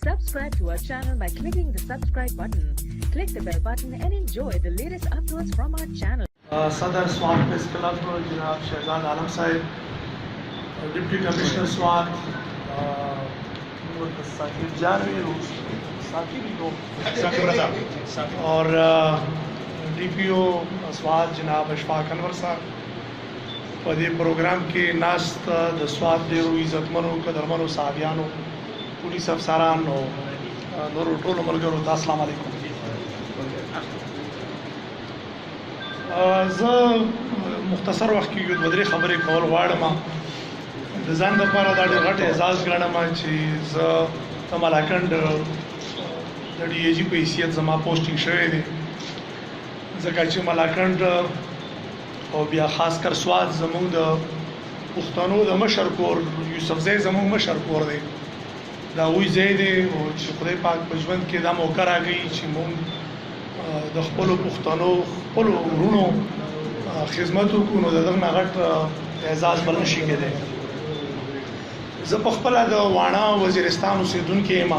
Subscribe to our channel by clicking the subscribe button. Click the bell button and enjoy the latest uploads from our channel. صدر سوات پریس کلب جناب شہزاد عالم صاحب، ڈپٹی کمشنر سوات ثاقب جانوی اور ڈی پی او سوات جناب اشفاق انور صاحب په دې پروګرام کې ناست د سوات ډیرو عزتمنو قدرمنو صحابیانو، پولیس افسران او نورو ټولو ملګرو ته السلام علیکم. زه مختصر وخت کې یو دوه درې خبرې کول غواړم. د ځان لپاره دا ډېر غټ اعزاز ګڼم چې زه د ملاکنډ د ډي ای جي په حیثیت زما پوسټینګ شوی دی، ځکه چې ملاکنډ او بیا خاص کر سوات زموږ د پښتنو د مشر کور یوسفزی زموږ مشر کور دی، دا هغوی ځای دی او چې خدای پاک په ژوند کې دا موقع راکوي چې موږ د خپلو پښتنو خپلو وروڼو خدمت وکړو، نو د دغه نه غټ اعزاز بل نشي کېدی. زه په خپله د واڼه وزیرستان اوسېدونکی یم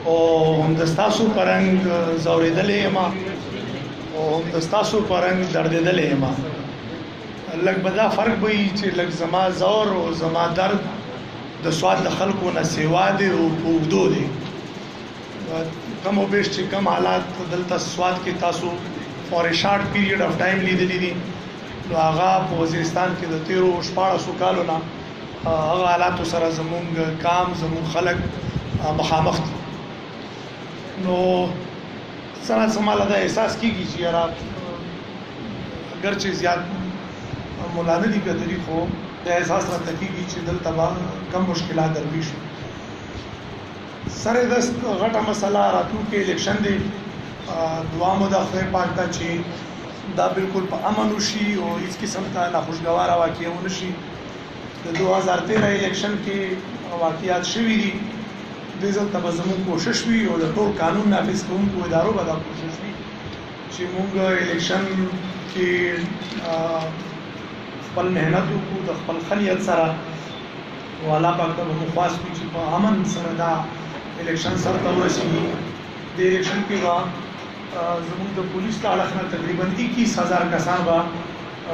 او هم د ستاسو په رنګ ځورېدلی یم او هم د ستاسو په رنګ دردېدلی یم. لږ به دا فرق به وي چې لږ زما زور او زما درد د سوات د خلکو نه سیوا دی او په اوږدو دی. کم او بیش چې کم حالات دلته سوات کې تاسو فور شارټ پیریډ اف ټایم لیدلی دي، نو هغه په وزیرستان کې د تیرو 1400 کالو نه هغه حالاتو سره زمونږ کام زمونږ خلک مخامخ دي. نو څنګه سماله دا احساس کیږي چې یاره اگر چې زیات مولا نه دي کتلي، خو دا احساس راته کیږي چې دلته به کم مشکلات درپېښ شي. سره دست غټه مسله راتلونکي الیکشن دی، دعا مو د خدای پاک ته چې دا بالکل په امن وشي او هیڅ قسم ته ناخوشګواره واقعه ونه شي. د 2013 الیکشن کې واقعات شوي دي، دې ځل ته به زموږ کوشش وي او د ټول قانون نافذ کوونکو ادارو به دا کوشش وي چې موږ الیکشن کې خپل محنت وکړو د خپل خلیت سره، او الله پاک ته به مو خواست وي چې په امن سره دا الیکشن سره ته ورسېږي. د الیکشن کې به زموږ د پولیس له اړخ نه تقریبا 21,000 کسان به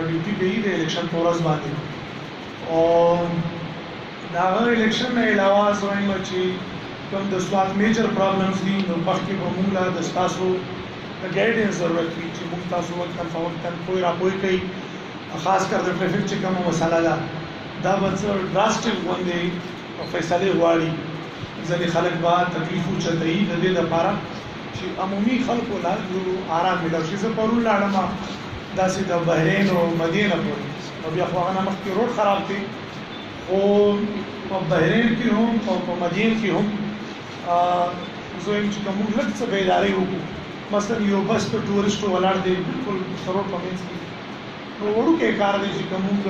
ډیوټي کوي د الیکشن په ورځ باندې. او د هغه الیکشن نه علاوه زه وایم چې کوم د سوات میجر پرابلمز دي، نو مخکې به موږ له د ستاسو د ګایډنس ضرورت وي چې موږ تاسو وقتاً فوقتاً پوی راپوی کوي، خاص کر د ټریفک چې کومه مسله ده دا به څه ډراسټک غوندې فیصلې غواړي. ځینې خلک به تکلیف اوچتوي د دې لپاره چې عمومي خلکو لا آرام میلاو شي. زه پرون لاړم داسې د بحرین او مدینه پورې، او بیا خو هغه نه مخکې روډ خراب دی، خو په بحرین کې هم او په مدین کې هم زه وایم چې که موږ لږ څه بیداري وکړو، مثلا یو بس په ټورسټو ولاړ دی بالکل روډ په منځ کې، نو وړوکی کار دی چې که موږ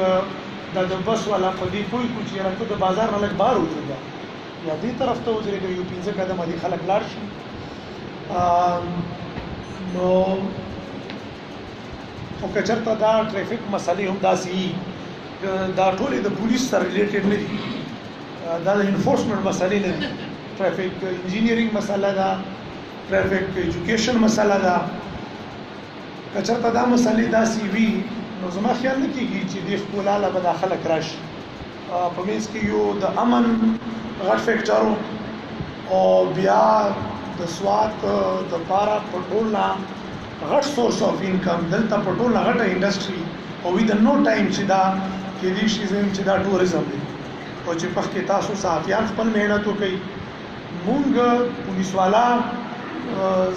دا د بس والا په دې پوه کړو چې یاره ته د بازار نه لږ بار ودرېږه یا دې طرف ته ودرېږه، یو 15 قدمه دې خلک لاړ شي. نو خو که چېرته دا ټریفک مسلې هم داسې وي، دا ټولې د پولیس سره ریلیټډ نه دي، دا د انفورسمنټ مسلې نه دي. ټریفک انجینیرینګ مسله ده، ټریفک ایجوکیشن مسله ده. که چېرته دا مسلې داسې وي، نو زما خیال نه کېږي چې دې ښکلا له به دا خلک راشي. په منځ کې یو د امن غټ فیکټر او بیا د سوات دپاره په ټول نه غټ سورس اف انکم، دلته په ټول نه غټه انډسټري او وي د نو ټایم چې دا کېدای شي چې دا ټوریزم دی، او چې پخې تاسو صحافیان خپل محنت وکړئ. مونږ پولیس والا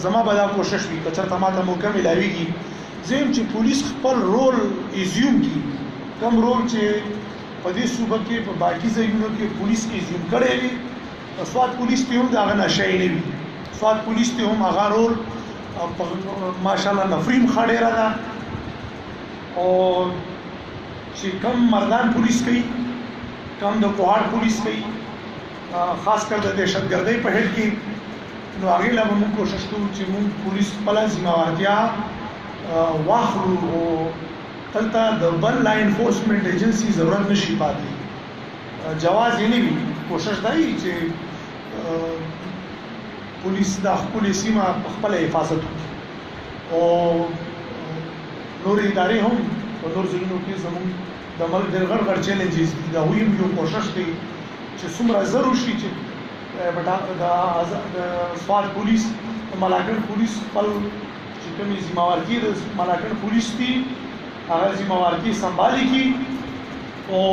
زما به دا کوشش وي که چېرته ماته موقع میلاویږي، زه یم چې پولیس خپل رول ایزیوم کړي، کوم رول چې په دې صوبه کې په باقي ځایونو کې پولیس ایزیوم کړی وي، سوات پولیس ته هم د هغه نشی نه وي. سوات پولیس ته هم هغه رول ماشاءالله نفریم ښه ډېره ده، او چې کم مردان پولیس کوي، کم د کوهاټ پولیس کوي، خاص کر د دهشتګردۍ په هډ کې، نو هغې له به موږ کوشش کوو چې موږ پولیس خپله ذمهوارتیا واخلو او دلته د بل لا انفورسمنټ ایجنسی ضرورت نشي پاتې. جواز یې نه وي، کوشش دا وي چې پولیس د خپلې سیمه په خپله حفاظت وکړي او نورې ادارې هم په نور ځایونو کې زموږ د ملک ډېر غټ غټ چیلنجز دي د هغوی هم یو کوشش دی چې څومره زر وشي چې د سوات پولیس د ملاکنډ پولیس خپل چې کومې ذمہوارګي د ملاکنډ پولیس دي هغه ذمہوارګي سنبالي کړي او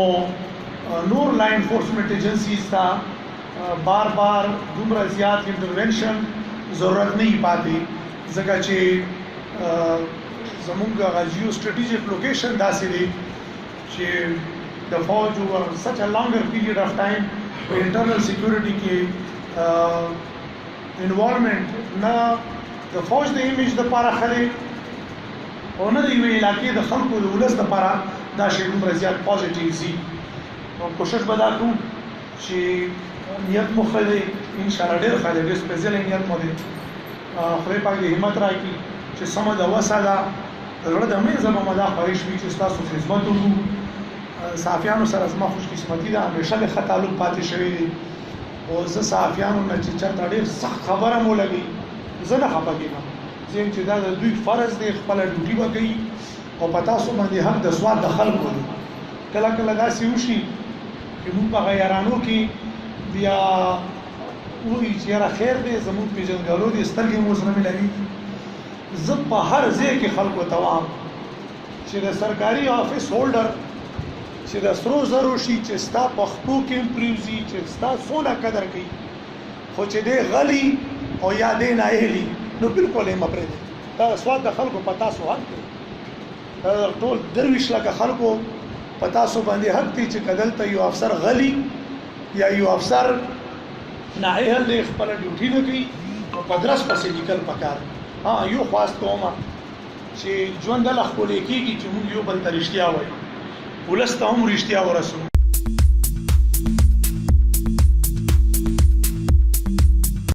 نور لا انفورسمنٹ ایجنسیز ته بار بار دومره زیات انټرونشن ضرورت نه پاتې ځکه چې زمونږ غاجیو سټریټیجیک لوکیشن داسې دی چې د فوج over such a longer period of time په انټرنل سکیورټي کې انوالومنٹ نه د فوج د ایمیج لپاره خلک او نه د یوې علاقې د خلکو د ولس لپاره دا شی دومره زیات پوزیټیو زی نو کوشش به دا کوو چې نیت مو ښه دی انشاءالله ډېر ښه دی ډېر سپېڅلی نیت مو دی خدای پاک دې همت راکړي چې سمه د وسه ده د زړه د منځه به مو دا خواهش وي چې ستاسو خدمت وکړو صحافیانو سره زما خوشقسمتي ده همیشه مې ښه تعلق پاتې شوی دی او زه صحافیانو نه چې چېرته ډېر سخت خبره مو لګي زه نه خفه کېږم زه یم چې دا د دوی فرض دی خپله ډیوټي به کوي او په تاسو باندې حق د سواد د خلکو دی کله کله داسې وشي چې موږ په غیرانو کې بیا وایي چې یاره خیر دی زموږ پېژندګلو دي سترګې مو سره ملوي زه په هر ځای کې خلکو ته وایم چې د سرکاري آفیس هولډر چې د سرو زرو شي چې ستا پښتو کې امپریوزي چې ستا څونه قدر کوي خو چې دی غلی او یا دی ناهلي نو بالکل یې مه پرېږدئ دا سواد د خلکو په تاسو حق دی ټول درویش لکه خلکو په تاسو باندې حق دی چې که دلته یو افسر غلی یا یو افسر نااهل دی خپله ډیوټي نه کوي نو په درس پسې لیکل پکار یو خواست کومه چې ژوند دله ښکلی کېږي چې موږ یو بل ته رښتیا وایو ولس ته هم رښتیا ورسوو